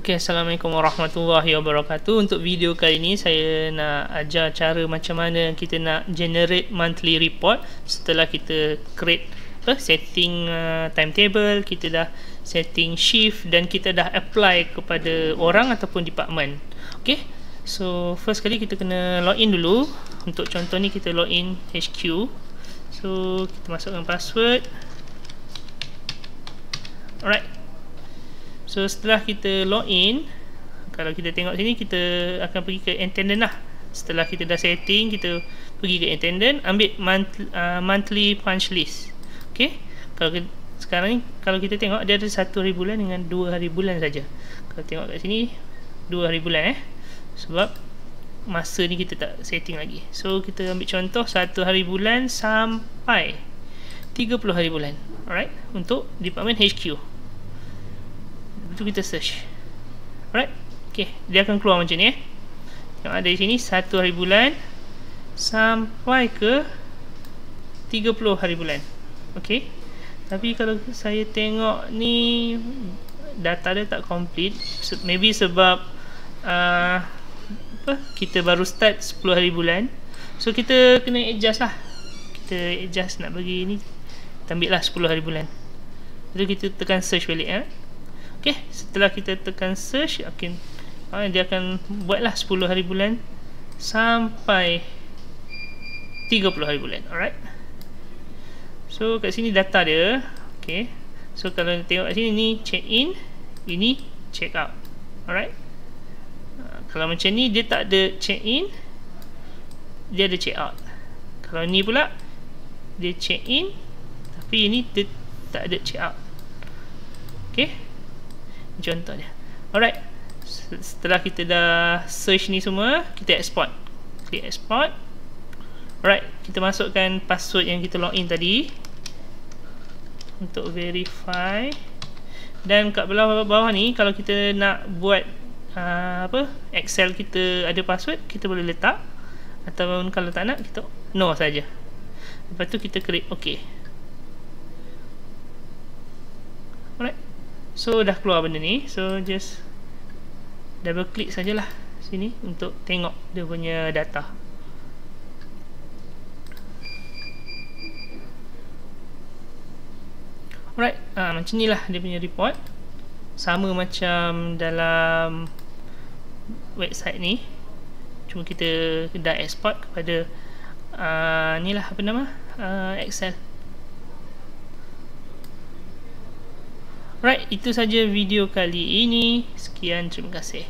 Okay, Assalamualaikum warahmatullahi wabarakatuh. Untuk video kali ini saya nak ajar cara macam mana kita nak generate monthly report setelah kita create setting timetable, kita dah setting shift dan kita dah apply kepada orang ataupun department. Okay, so first kali kita kena login dulu. Untuk contoh ni kita login HQ. So kita masukkan password. Alright. So setelah kita login, kalau kita tengok sini, kita akan pergi ke attendant lah. Setelah kita dah setting, kita pergi ke attendant, ambil monthly punch list. Okay, sekarang ni kalau kita tengok, dia ada 1 hari bulan dengan 2 hari bulan saja. Kalau tengok kat sini 2 hari bulan sebab masa ni kita tak setting lagi. So kita ambil contoh 1 hari bulan sampai 30 hari bulan. Alright, untuk department HQ. Itu kita search. Alright, okay, dia akan keluar macam ni yang ada di sini 1 hari bulan sampai ke 30 hari bulan. Okay, tapi kalau saya tengok ni data dia tak complete, maybe sebab kita baru start 10 hari bulan. So kita kena adjust lah. Kita adjust nak bagi ni, kita ambil lah 10 hari bulan. Lepas tu kita tekan search balik. Okay, setelah kita tekan search, dia akan buatlah 10 hari bulan sampai 30 hari bulan. Alright, so kat sini data dia. Okay, so kalau tengok kat sini, ni check in, ini check out. Alright, kalau macam ni dia tak ada check in, dia ada check out. Kalau ni pula dia check in tapi ini dia tak ada check out. Okay, contoh dia. Alright, setelah kita dah search ni semua, kita export. Klik export. Alright, kita masukkan password yang kita login tadi untuk verify. Dan kat bawah ni, kalau kita nak buat Excel kita ada password, kita boleh letak. Ataupun kalau tak nak, kita no saja. Lepas tu kita klik OK. Alright, so dah keluar benda ni. So just double click sajalah sini untuk tengok dia punya data. Alright, macam ni lah dia punya report. Sama macam dalam website ni, cuma kita dah export kepada ni lah, apa nama, Excel. Right, itu saja video kali ini. Sekian, terima kasih.